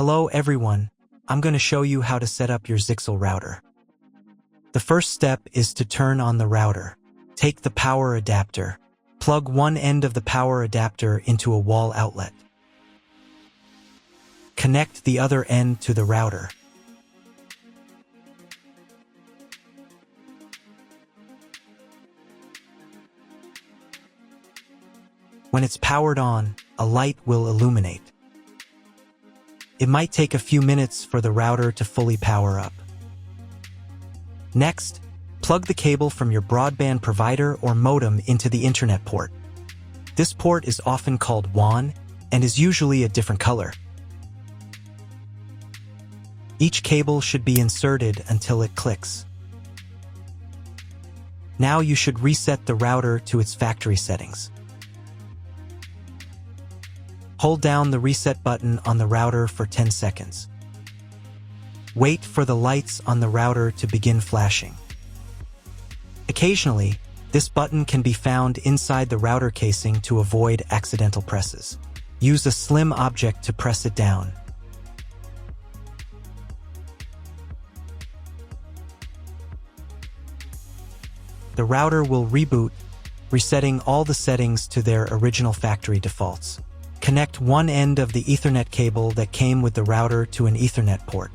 Hello everyone, I'm going to show you how to set up your Zyxel router. The first step is to turn on the router. Take the power adapter. Plug one end of the power adapter into a wall outlet. Connect the other end to the router. When it's powered on, a light will illuminate. It might take a few minutes for the router to fully power up. Next, plug the cable from your broadband provider or modem into the internet port. This port is often called WAN and is usually a different color. Each cable should be inserted until it clicks. Now you should reset the router to its factory settings. Hold down the reset button on the router for 10 seconds. Wait for the lights on the router to begin flashing. Occasionally, this button can be found inside the router casing to avoid accidental presses. Use a slim object to press it down. The router will reboot, resetting all the settings to their original factory defaults. Connect one end of the Ethernet cable that came with the router to an Ethernet port.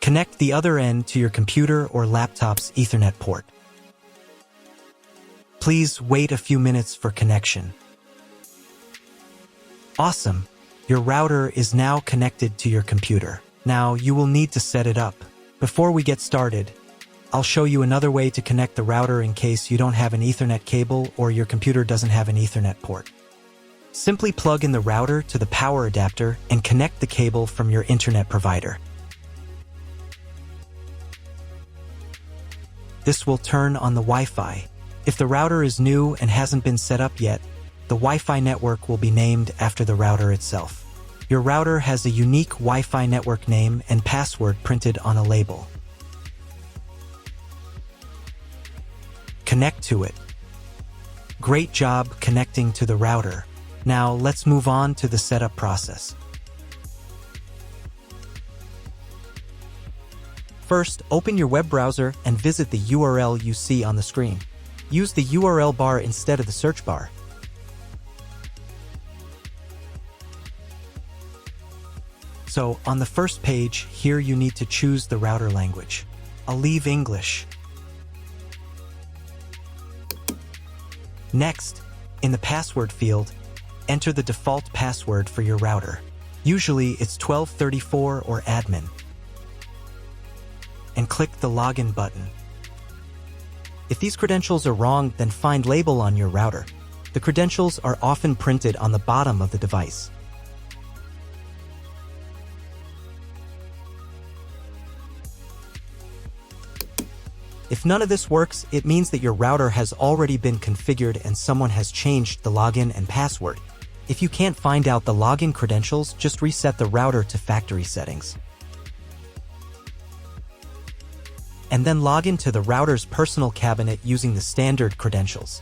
Connect the other end to your computer or laptop's Ethernet port. Please wait a few minutes for connection. Awesome! Your router is now connected to your computer. Now you will need to set it up. Before we get started, I'll show you another way to connect the router in case you don't have an Ethernet cable or your computer doesn't have an Ethernet port. Simply plug in the router to the power adapter and connect the cable from your internet provider. This will turn on the Wi-Fi. If the router is new and hasn't been set up yet, the Wi-Fi network will be named after the router itself. Your router has a unique Wi-Fi network name and password printed on a label. Connect to it. Great job connecting to the router. Now let's move on to the setup process. First, open your web browser and visit the URL you see on the screen. Use the URL bar instead of the search bar. So, on the first page, here you need to choose the router language. I'll leave English. Next, in the password field, enter the default password for your router. Usually it's 1234 or admin. And click the login button. If these credentials are wrong, then find label on your router. The credentials are often printed on the bottom of the device. If none of this works, it means that your router has already been configured and someone has changed the login and password. If you can't find out the login credentials, just reset the router to factory settings. And then log into the router's personal cabinet using the standard credentials.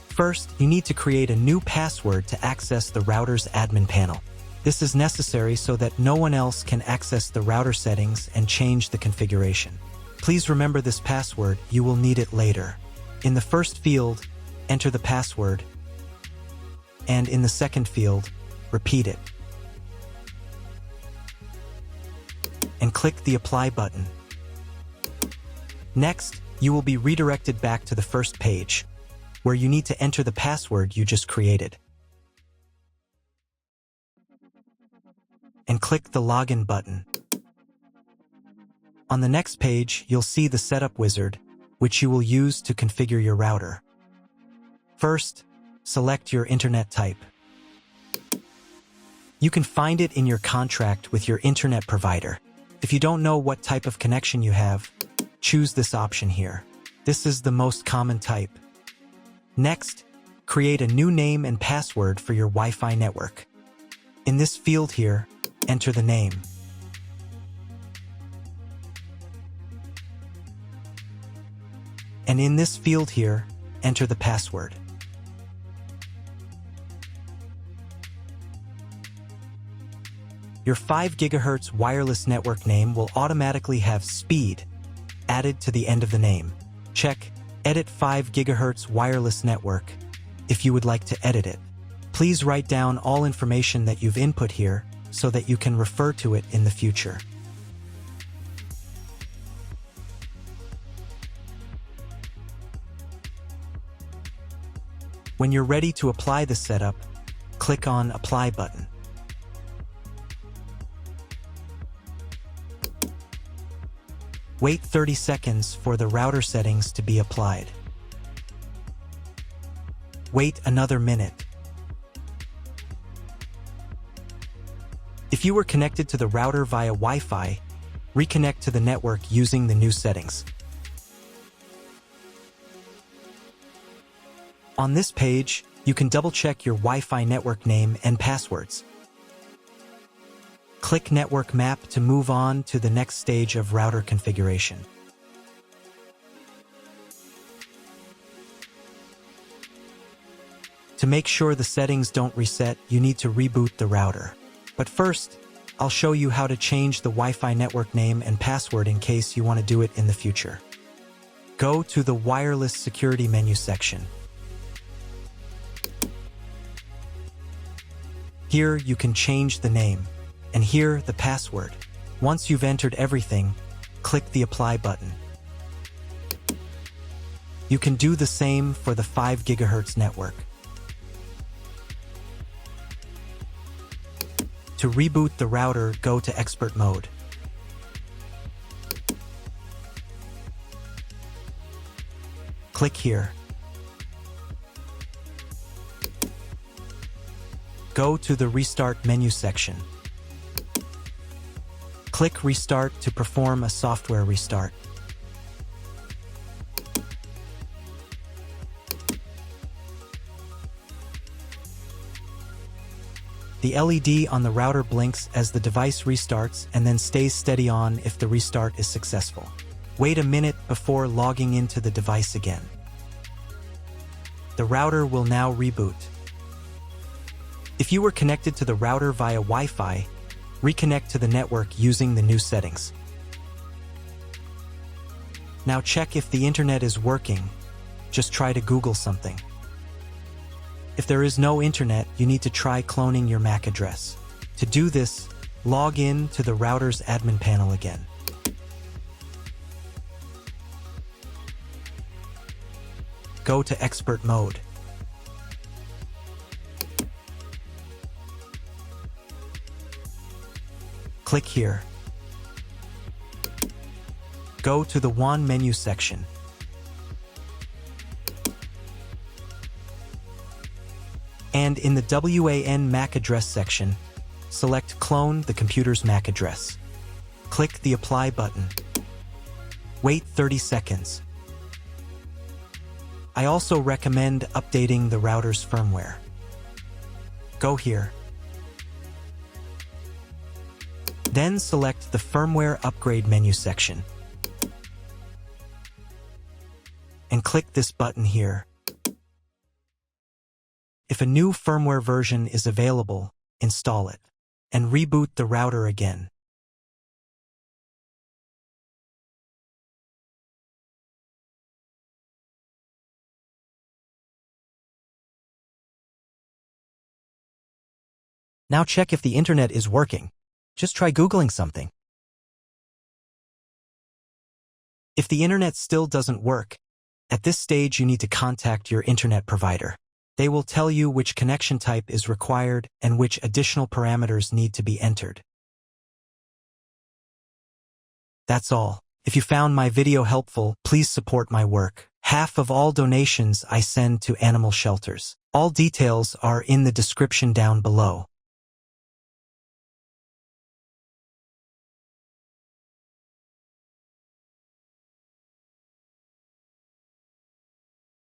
First, you need to create a new password to access the router's admin panel. This is necessary so that no one else can access the router settings and change the configuration. Please remember this password, you will need it later. In the first field, enter the password, and in the second field, repeat it. And click the Apply button. Next, you will be redirected back to the first page, where you need to enter the password you just created. And click the Login button. On the next page, you'll see the Setup wizard, which you will use to configure your router. First, select your internet type. You can find it in your contract with your internet provider. If you don't know what type of connection you have, choose this option here. This is the most common type. Next, create a new name and password for your Wi-Fi network. In this field here, enter the name. And in this field here, enter the password. Your 5 GHz wireless network name will automatically have speed added to the end of the name. Check Edit 5 GHz wireless network if you would like to edit it. Please write down all information that you've input here so that you can refer to it in the future. When you're ready to apply the setup, click on Apply button. Wait 30 seconds for the router settings to be applied. Wait another minute. If you were connected to the router via Wi-Fi, reconnect to the network using the new settings. On this page, you can double-check your Wi-Fi network name and passwords. Click Network Map to move on to the next stage of router configuration. To make sure the settings don't reset, you need to reboot the router. But first, I'll show you how to change the Wi-Fi network name and password in case you want to do it in the future. Go to the Wireless Security menu section. Here you can change the name, and here the password. Once you've entered everything, click the Apply button. You can do the same for the 5 GHz network. To reboot the router, go to Expert Mode. Click here. Go to the Restart menu section. Click Restart to perform a software restart. The LED on the router blinks as the device restarts and then stays steady on if the restart is successful. Wait a minute before logging into the device again. The router will now reboot. If you were connected to the router via Wi-Fi, reconnect to the network using the new settings. Now check if the internet is working. Just try to Google something. If there is no internet, you need to try cloning your MAC address. To do this, log in to the router's admin panel again. Go to Expert Mode. Click here. Go to the WAN menu section. And in the WAN MAC address section, select Clone the computer's MAC address. Click the Apply button. Wait 30 seconds. I also recommend updating the router's firmware. Go here. Then select the Firmware Upgrade menu section. And click this button here. If a new firmware version is available, install it, and reboot the router again. Now check if the internet is working. Just try Googling something. If the internet still doesn't work, at this stage you need to contact your internet provider. They will tell you which connection type is required and which additional parameters need to be entered. That's all. If you found my video helpful, please support my work. Half of all donations I send to animal shelters. All details are in the description down below.